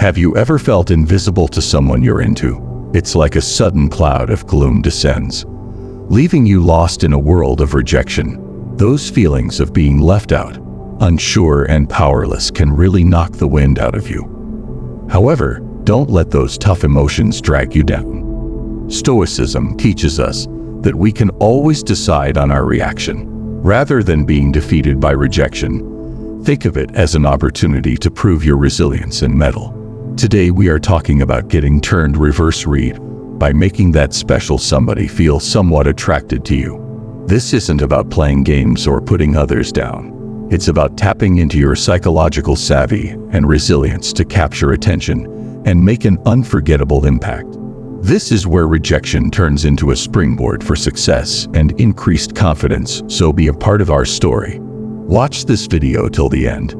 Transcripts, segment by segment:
Have you ever felt invisible to someone you're into? It's like a sudden cloud of gloom descends, leaving you lost in a world of rejection. Those feelings of being left out, unsure and powerless can really knock the wind out of you. However, don't let those tough emotions drag you down. Stoicism teaches us that we can always decide on our reaction. Rather than being defeated by rejection, think of it as an opportunity to prove your resilience and mettle. Today we are talking about getting turned reverse read by making that special somebody feel somewhat attracted to you. This isn't about playing games or putting others down. It's about tapping into your psychological savvy and resilience to capture attention and make an unforgettable impact. This is where rejection turns into a springboard for success and increased confidence, so be a part of our story. Watch this video till the end,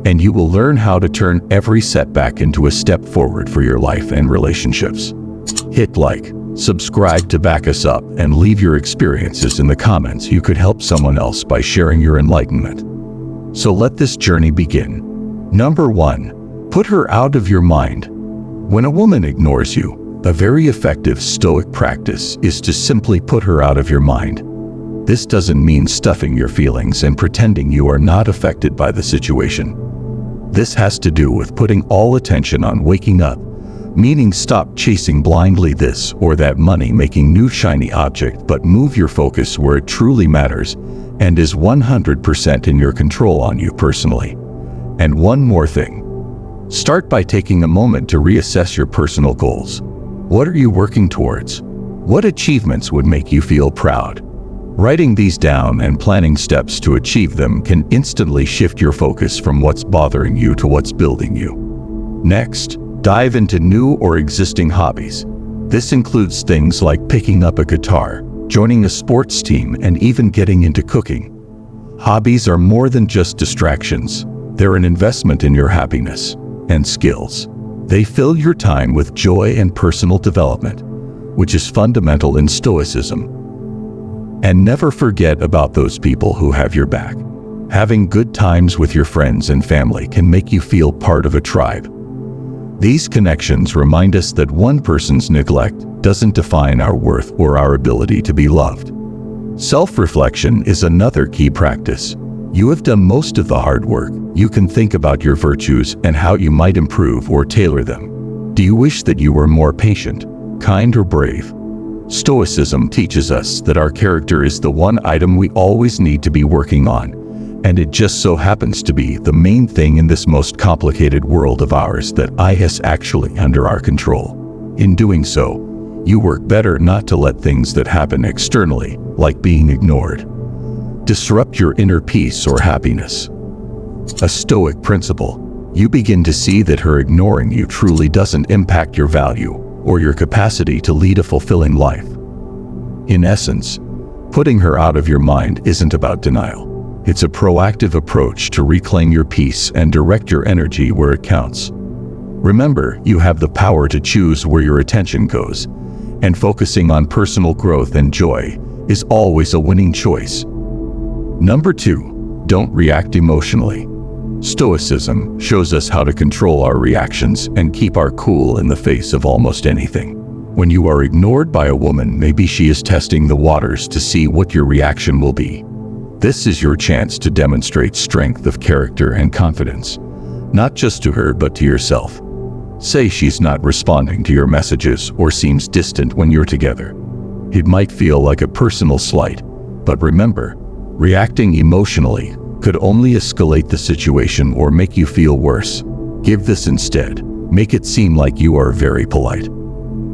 and you will learn how to turn every setback into a step forward for your life and relationships. Hit like, subscribe to back us up, and leave your experiences in the comments. You could help someone else by sharing your enlightenment. So let this journey begin. Number 1. Put her out of your mind. When a woman ignores you, a very effective Stoic practice is to simply put her out of your mind. This doesn't mean stuffing your feelings and pretending you are not affected by the situation. This has to do with putting all attention on waking up, meaning stop chasing blindly this or that money-making new shiny object, but move your focus where it truly matters and is 100% in your control on you personally. And one more thing. Start by taking a moment to reassess your personal goals. What are you working towards? What achievements would make you feel proud? Writing these down and planning steps to achieve them can instantly shift your focus from what's bothering you to what's building you. Next, dive into new or existing hobbies. This includes things like picking up a guitar, joining a sports team, and even getting into cooking. Hobbies are more than just distractions. They're an investment in your happiness and skills. They fill your time with joy and personal development, which is fundamental in Stoicism. And never forget about those people who have your back. Having good times with your friends and family can make you feel part of a tribe. These connections remind us that one person's neglect doesn't define our worth or our ability to be loved. Self-reflection is another key practice. You have done most of the hard work. You can think about your virtues and how you might improve or tailor them. Do you wish that you were more patient, kind, or brave? Stoicism teaches us that our character is the one item we always need to be working on, and it just so happens to be the main thing in this most complicated world of ours that is actually under our control. In doing so, you work better not to let things that happen externally, like being ignored, disrupt your inner peace or happiness. A Stoic principle, you begin to see that her ignoring you truly doesn't impact your value or your capacity to lead a fulfilling life. In essence, putting her out of your mind isn't about denial. It's a proactive approach to reclaim your peace and direct your energy where it counts. Remember, you have the power to choose where your attention goes, and focusing on personal growth and joy is always a winning choice. Number 2, don't react emotionally. Stoicism shows us how to control our reactions and keep our cool in the face of almost anything. When you are ignored by a woman, maybe she is testing the waters to see what your reaction will be. This is your chance to demonstrate strength of character and confidence, not just to her but to yourself. Say she's not responding to your messages or seems distant when you're together. It might feel like a personal slight, but remember, reacting emotionally could only escalate the situation or make you feel worse. Give this instead. Make it seem like you are very polite.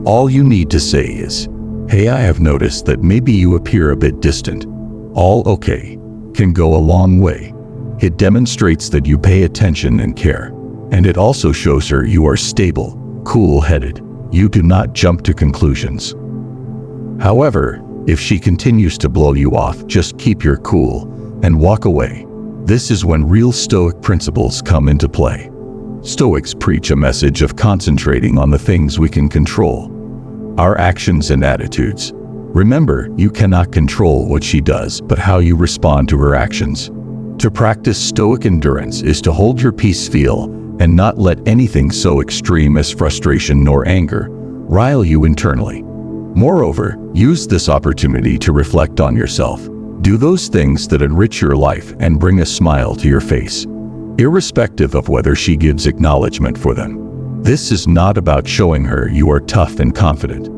All you need to say is, "Hey, I have noticed that maybe you appear a bit distant." All okay can go a long way. It demonstrates that you pay attention and care, and it also shows her you are stable, cool-headed. You do not jump to conclusions. However, if she continues to blow you off, just keep your cool and walk away. This is when real Stoic principles come into play. Stoics preach a message of concentrating on the things we can control, our actions and attitudes. Remember, you cannot control what she does, but how you respond to her actions. To practice Stoic endurance is to hold your peace, feel and not let anything so extreme as frustration nor anger rile you internally. Moreover, use this opportunity to reflect on yourself. Do those things that enrich your life and bring a smile to your face, irrespective of whether she gives acknowledgement for them. This is not about showing her you are tough and confident.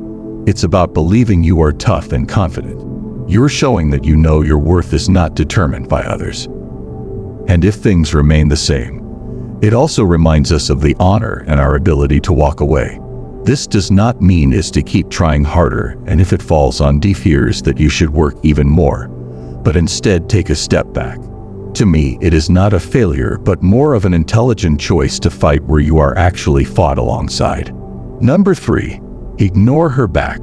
It's about believing you are tough and confident. You're showing that you know your worth is not determined by others. And if things remain the same, it also reminds us of the honor and our ability to walk away. This does not mean is to keep trying harder, and if it falls on deaf ears that you should work even more, but instead take a step back. To me, it is not a failure, but more of an intelligent choice to fight where you are actually fought alongside. Number 3, ignore her back.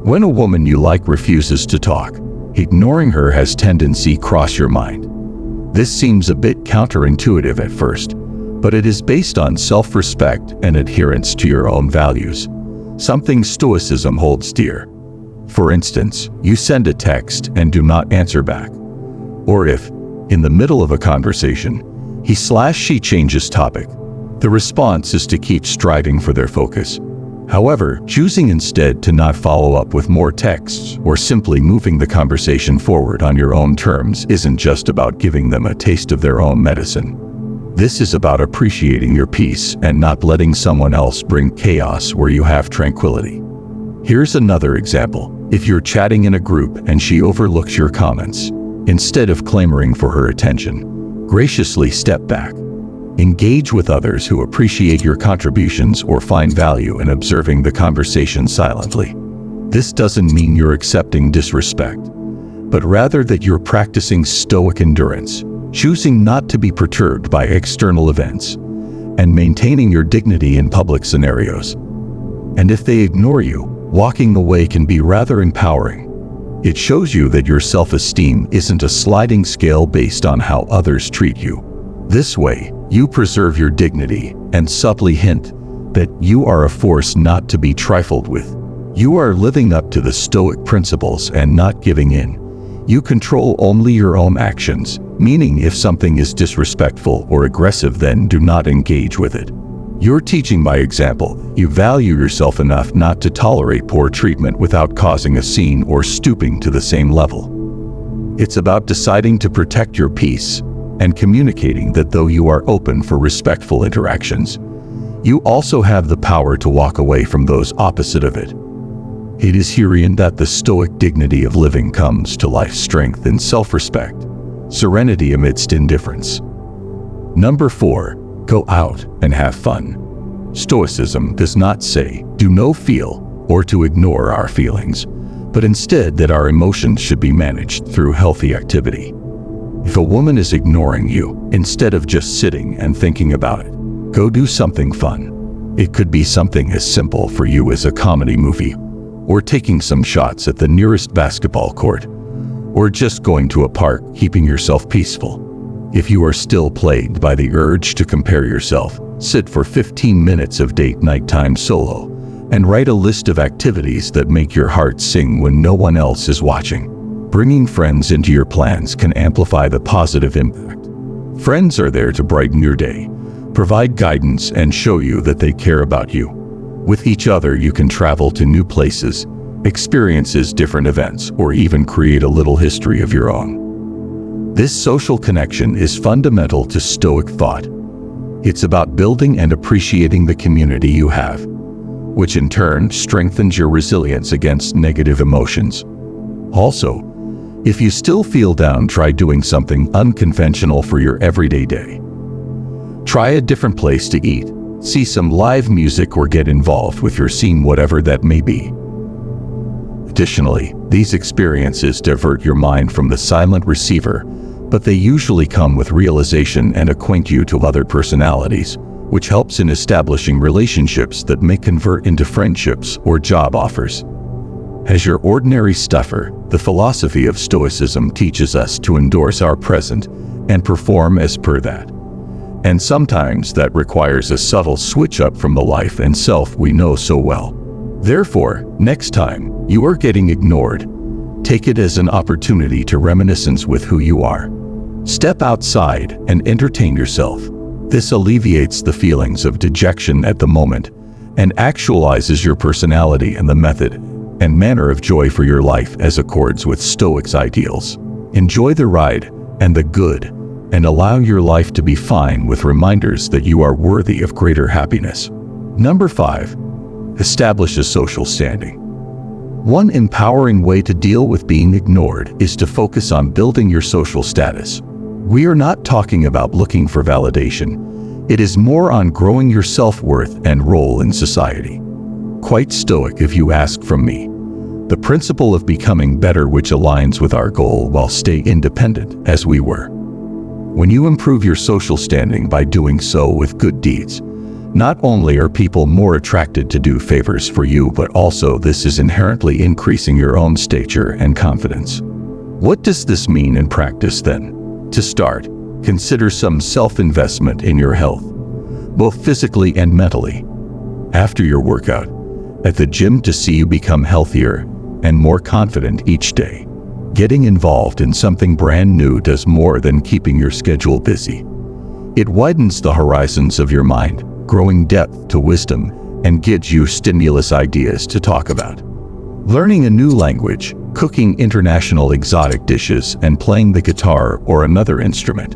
When a woman you like refuses to talk, ignoring her has tendency cross your mind. This seems a bit counterintuitive at first, but it is based on self-respect and adherence to your own values, something Stoicism holds dear. For instance, you send a text and do not answer back. Or if, in the middle of a conversation, he/she changes topic, the response is to keep striving for their focus. However, choosing instead to not follow up with more texts or simply moving the conversation forward on your own terms isn't just about giving them a taste of their own medicine. This is about appreciating your peace and not letting someone else bring chaos where you have tranquility. Here's another example. If you're chatting in a group and she overlooks your comments, instead of clamoring for her attention, graciously step back. Engage with others who appreciate your contributions or find value in observing the conversation silently. This doesn't mean you're accepting disrespect, but rather that you're practicing Stoic endurance, choosing not to be perturbed by external events, and maintaining your dignity in public scenarios. And if they ignore you, walking away can be rather empowering. It shows you that your self-esteem isn't a sliding scale based on how others treat you. This way, you preserve your dignity and subtly hint that you are a force not to be trifled with. You are living up to the Stoic principles and not giving in. You control only your own actions, meaning if something is disrespectful or aggressive, then do not engage with it. You're teaching by example. You value yourself enough not to tolerate poor treatment without causing a scene or stooping to the same level. It's about deciding to protect your peace and communicating that though you are open for respectful interactions, you also have the power to walk away from those opposite of it. It is herein that the Stoic dignity of living comes to life, strength and self-respect, serenity amidst indifference. Number 4, go out and have fun. Stoicism does not say, do no feel, or to ignore our feelings, but instead that our emotions should be managed through healthy activity. If a woman is ignoring you, instead of just sitting and thinking about it, go do something fun. It could be something as simple for you as a comedy movie, or taking some shots at the nearest basketball court, or just going to a park, keeping yourself peaceful. If you are still plagued by the urge to compare yourself, sit for 15 minutes of date night time solo, and write a list of activities that make your heart sing when no one else is watching. Bringing friends into your plans can amplify the positive impact. Friends are there to brighten your day, provide guidance, and show you that they care about you. With each other, you can travel to new places, experiences different events, or even create a little history of your own. This social connection is fundamental to Stoic thought. It's about building and appreciating the community you have, which in turn strengthens your resilience against negative emotions. Also, if you still feel down, try doing something unconventional for your everyday day. Try a different place to eat, see some live music, or get involved with your scene, whatever that may be. Additionally, these experiences divert your mind from the silent receiver, but they usually come with realization and acquaint you to other personalities, which helps in establishing relationships that may convert into friendships or job offers. As your ordinary stuffer, the philosophy of Stoicism teaches us to endorse our present and perform as per that. And sometimes that requires a subtle switch up from the life and self we know so well. Therefore, next time you are getting ignored, take it as an opportunity to reminiscence with who you are. Step outside and entertain yourself. This alleviates the feelings of dejection at the moment and actualizes your personality and the method and manner of joy for your life as accords with Stoic's ideals. Enjoy the ride and the good, and allow your life to be fine with reminders that you are worthy of greater happiness. Number 5. Establish a social standing. One empowering way to deal with being ignored is to focus on building your social status. We are not talking about looking for validation. It is more on growing your self-worth and role in society. Quite stoic if you ask from me. The principle of becoming better which aligns with our goal while stay independent as we were. When you improve your social standing by doing so with good deeds, not only are people more attracted to do favors for you, but also this is inherently increasing your own stature and confidence. What does this mean in practice then? To start, consider some self-investment in your health, both physically and mentally. After your workout, at the gym to see you become healthier and more confident each day. Getting involved in something brand new does more than keeping your schedule busy. It widens the horizons of your mind, growing depth to wisdom, and gives you stimulus ideas to talk about. Learning a new language, cooking international exotic dishes, and playing the guitar or another instrument.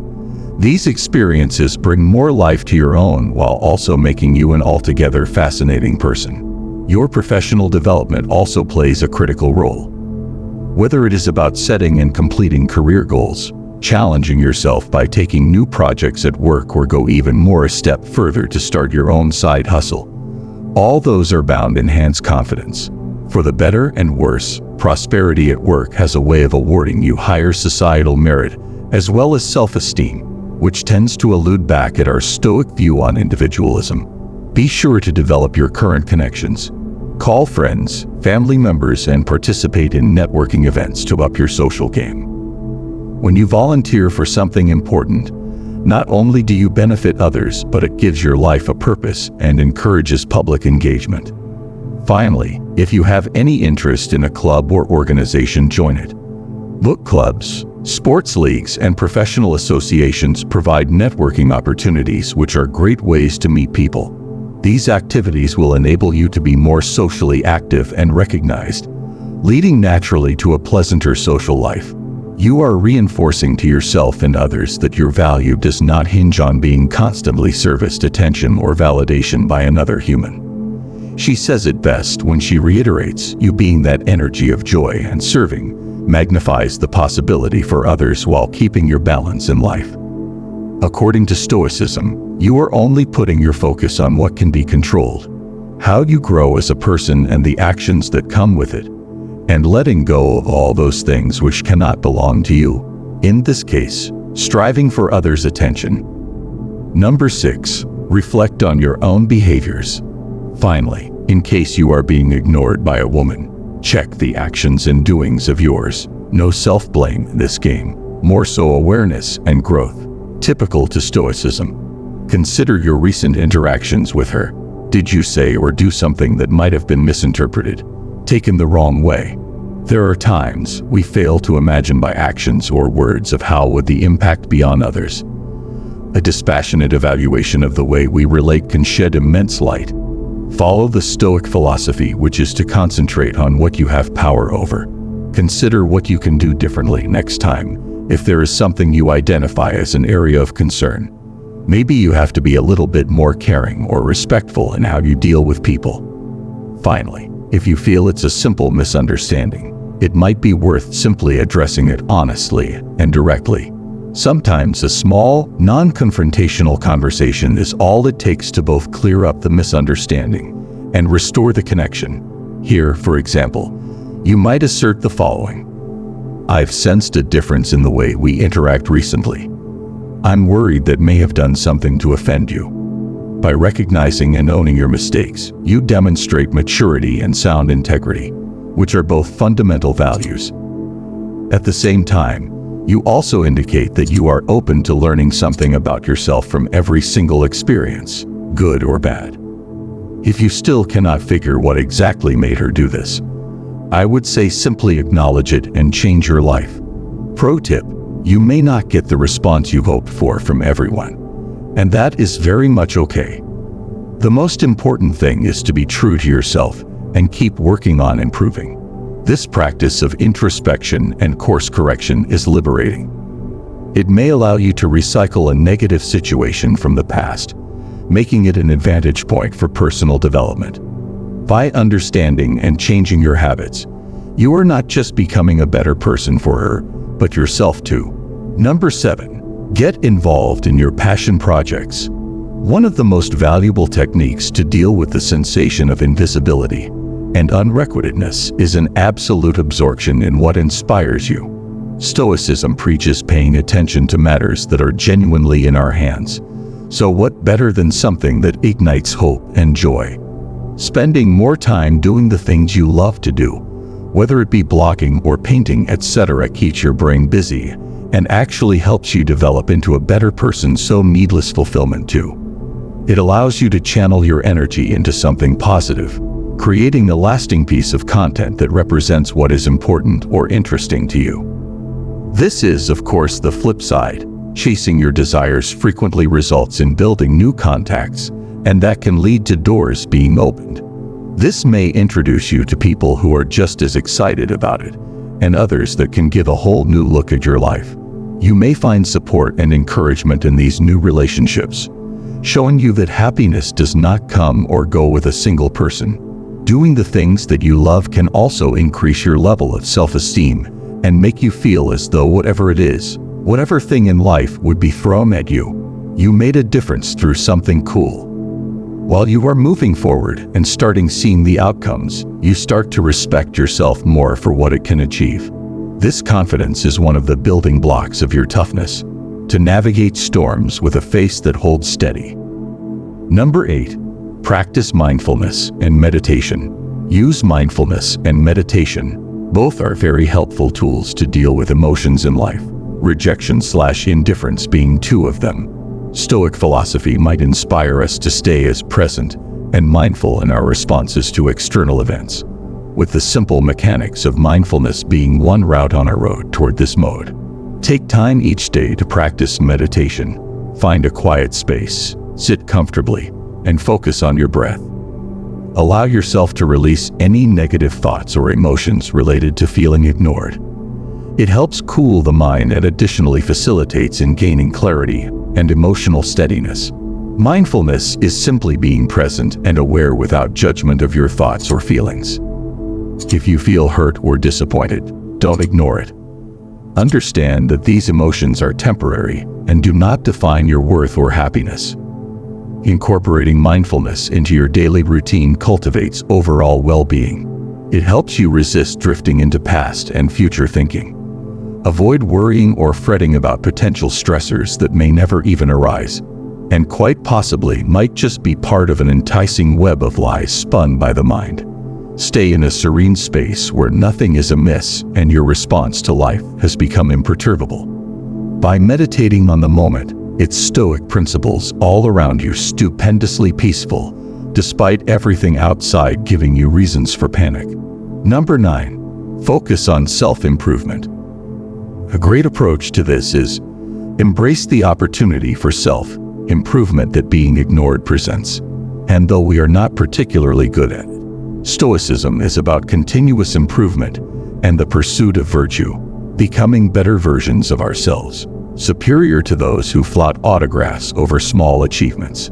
These experiences bring more life to your own while also making you an altogether fascinating person. Your professional development also plays a critical role. Whether it is about setting and completing career goals, challenging yourself by taking new projects at work, or go even more a step further to start your own side hustle, all those are bound to enhance confidence. For the better and worse, prosperity at work has a way of awarding you higher societal merit as well as self-esteem, which tends to elude back at our Stoic view on individualism. Be sure to develop your current connections. Call friends, family members, and participate in networking events to up your social game. When you volunteer for something important, not only do you benefit others, but it gives your life a purpose and encourages public engagement. Finally, if you have any interest in a club or organization, join it. Book clubs, sports leagues, and professional associations provide networking opportunities which are great ways to meet people. These activities will enable you to be more socially active and recognized, leading naturally to a pleasanter social life. You are reinforcing to yourself and others that your value does not hinge on being constantly serviced attention or validation by another human. She says it best when she reiterates, you being that energy of joy and serving magnifies the possibility for others while keeping your balance in life. According to Stoicism, you are only putting your focus on what can be controlled, how you grow as a person and the actions that come with it, and letting go of all those things which cannot belong to you, in this case, striving for others' attention. Number 6, reflect on your own behaviors. Finally, in case you are being ignored by a woman, check the actions and doings of yours. No self-blame in this game, more so awareness and growth. Typical to Stoicism. Consider your recent interactions with her. Did you say or do something that might have been misinterpreted, taken the wrong way? There are times we fail to imagine by actions or words of how would the impact be on others. A dispassionate evaluation of the way we relate can shed immense light. Follow the Stoic philosophy, which is to concentrate on what you have power over. Consider what you can do differently next time if there is something you identify as an area of concern. Maybe you have to be a little bit more caring or respectful in how you deal with people. Finally, if you feel it's a simple misunderstanding, it might be worth simply addressing it honestly and directly. Sometimes a small, non-confrontational conversation is all it takes to both clear up the misunderstanding and restore the connection. Here, for example, you might assert the following: I've sensed a difference in the way we interact recently. I'm worried that may have done something to offend you. By recognizing and owning your mistakes, you demonstrate maturity and sound integrity, which are both fundamental values. At the same time, you also indicate that you are open to learning something about yourself from every single experience, good or bad. If you still cannot figure what exactly made her do this, I would say simply acknowledge it and change your life. Pro tip: you may not get the response you hoped for from everyone. And that is very much okay. The most important thing is to be true to yourself and keep working on improving. This practice of introspection and course correction is liberating. It may allow you to recycle a negative situation from the past, making it an advantage point for personal development. By understanding and changing your habits, you are not just becoming a better person for her, but yourself too. Number 7, get involved in your passion projects. One of the most valuable techniques to deal with the sensation of invisibility and unrequitedness is an absolute absorption in what inspires you. Stoicism preaches paying attention to matters that are genuinely in our hands. So what better than something that ignites hope and joy? Spending more time doing the things you love to do, whether it be blocking or painting, etc., keeps your brain busy and actually helps you develop into a better person. So needless fulfillment too. It allows you to channel your energy into something positive, creating a lasting piece of content that represents what is important or interesting to you. This is, of course, the flip side. Chasing your desires frequently results in building new contacts, and that can lead to doors being opened. This may introduce you to people who are just as excited about it, and others that can give a whole new look at your life. You may find support and encouragement in these new relationships, showing you that happiness does not come or go with a single person. Doing the things that you love can also increase your level of self-esteem and make you feel as though whatever thing in life would be thrown at you, you made a difference through something cool. While you are moving forward and starting seeing the outcomes, you start to respect yourself more for what it can achieve. This confidence is one of the building blocks of your toughness to navigate storms with a face that holds steady. Number 8, practice mindfulness and meditation. Use mindfulness and meditation. Both are very helpful tools to deal with emotions in life, rejection/indifference being two of them. Stoic philosophy might inspire us to stay as present and mindful in our responses to external events, with the simple mechanics of mindfulness being one route on our road toward this mode. Take time each day to practice meditation. Find a quiet space, sit comfortably, and focus on your breath. Allow yourself to release any negative thoughts or emotions related to feeling ignored. It helps cool the mind and additionally facilitates in gaining clarity and emotional steadiness. Mindfulness is simply being present and aware without judgment of your thoughts or feelings. If you feel hurt or disappointed, don't ignore it. Understand that these emotions are temporary and do not define your worth or happiness. Incorporating mindfulness into your daily routine cultivates overall well-being. It helps you resist drifting into past and future thinking. Avoid worrying or fretting about potential stressors that may never even arise, and quite possibly might just be part of an enticing web of lies spun by the mind. Stay in a serene space where nothing is amiss and your response to life has become imperturbable. By meditating on the moment, its Stoic principles all around you stupendously peaceful, despite everything outside giving you reasons for panic. Number 9, focus on self-improvement. A great approach to this is embrace the opportunity for self-improvement that being ignored presents. And though we are not particularly good at it, Stoicism is about continuous improvement and the pursuit of virtue, becoming better versions of ourselves, superior to those who flout autographs over small achievements.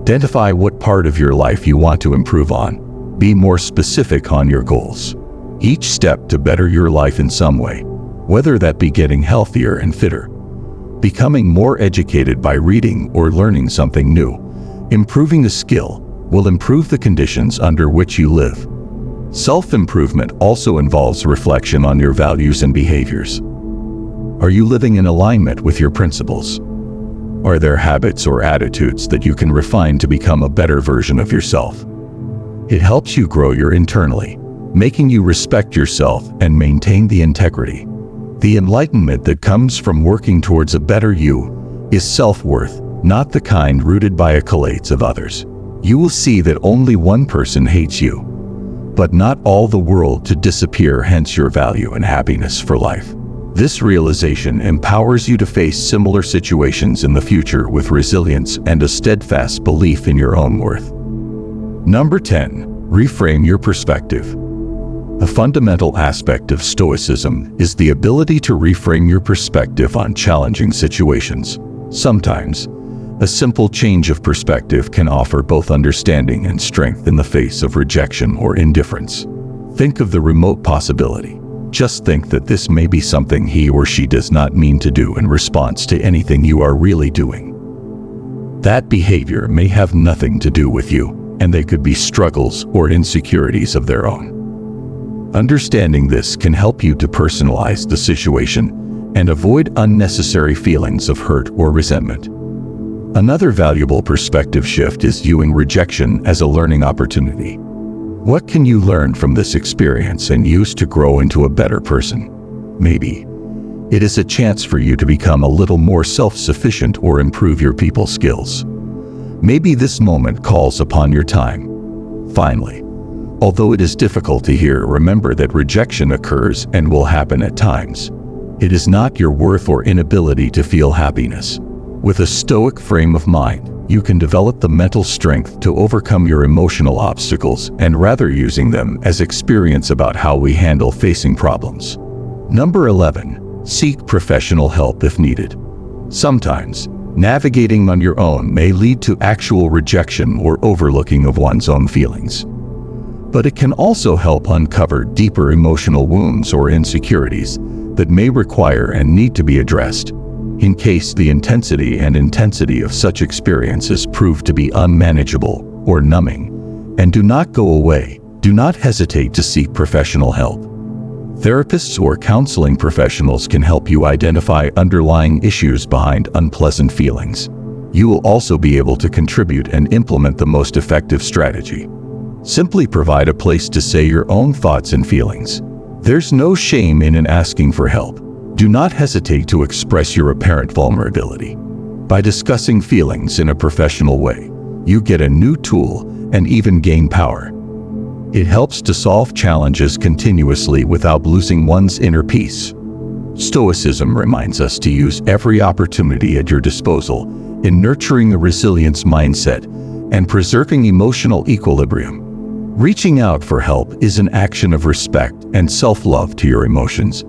Identify what part of your life you want to improve on. Be more specific on your goals. Each step to better your life in some way, whether that be getting healthier and fitter, becoming more educated by reading or learning something new, improving a skill, will improve the conditions under which you live. Self-improvement also involves reflection on your values and behaviors. Are you living in alignment with your principles? Are there habits or attitudes that you can refine to become a better version of yourself? It helps you grow internally, making you respect yourself and maintain the integrity. The enlightenment that comes from working towards a better you is self-worth, not the kind rooted by accolades of others. You will see that only one person hates you, but not all the world to disappear, hence your value and happiness for life. This realization empowers you to face similar situations in the future with resilience and a steadfast belief in your own worth. Number 10. Reframe your perspective. A fundamental aspect of Stoicism is the ability to reframe your perspective on challenging situations. Sometimes, a simple change of perspective can offer both understanding and strength in the face of rejection or indifference. Think of the remote possibility. Just think that this may be something he or she does not mean to do in response to anything you are really doing. That behavior may have nothing to do with you, and they could be struggles or insecurities of their own. Understanding this can help you to personalize the situation and avoid unnecessary feelings of hurt or resentment. Another valuable perspective shift is viewing rejection as a learning opportunity. What can you learn from this experience and use to grow into a better person? Maybe it is a chance for you to become a little more self-sufficient or improve your people skills. Maybe this moment calls upon your time. Finally, although it is difficult to hear, remember that rejection occurs and will happen at times. It is not your worth or inability to feel happiness. With a Stoic frame of mind, you can develop the mental strength to overcome your emotional obstacles and rather using them as experience about how we handle facing problems. Number 11. Seek professional help if needed. Sometimes, navigating on your own may lead to actual rejection or overlooking of one's own feelings. But it can also help uncover deeper emotional wounds or insecurities that may require and need to be addressed. In case the intensity of such experiences prove to be unmanageable or numbing, and do not go away, do not hesitate to seek professional help. Therapists or counseling professionals can help you identify underlying issues behind unpleasant feelings. You will also be able to contribute and implement the most effective strategy. Simply provide a place to say your own thoughts and feelings. There's no shame in asking for help. Do not hesitate to express your apparent vulnerability. By discussing feelings in a professional way, you get a new tool and even gain power. It helps to solve challenges continuously without losing one's inner peace. Stoicism reminds us to use every opportunity at your disposal in nurturing a resilience mindset and preserving emotional equilibrium. Reaching out for help is an action of respect and self-love to your emotions,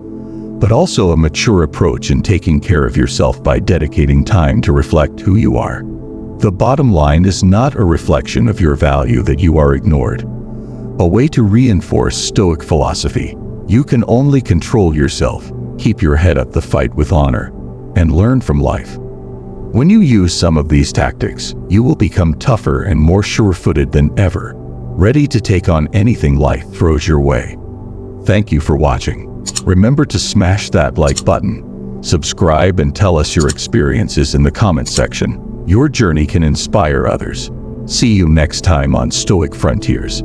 but also a mature approach in taking care of yourself by dedicating time to reflect who you are. The bottom line is not a reflection of your value that you are ignored. A way to reinforce Stoic philosophy: you can only control yourself, keep your head up the fight with honor, and learn from life. When you use some of these tactics, you will become tougher and more sure-footed than ever, ready to take on anything life throws your way. Thank you for watching. Remember to smash that like button, subscribe, and tell us your experiences in the comment section. Your journey can inspire others. See you next time on Stoic Frontiers.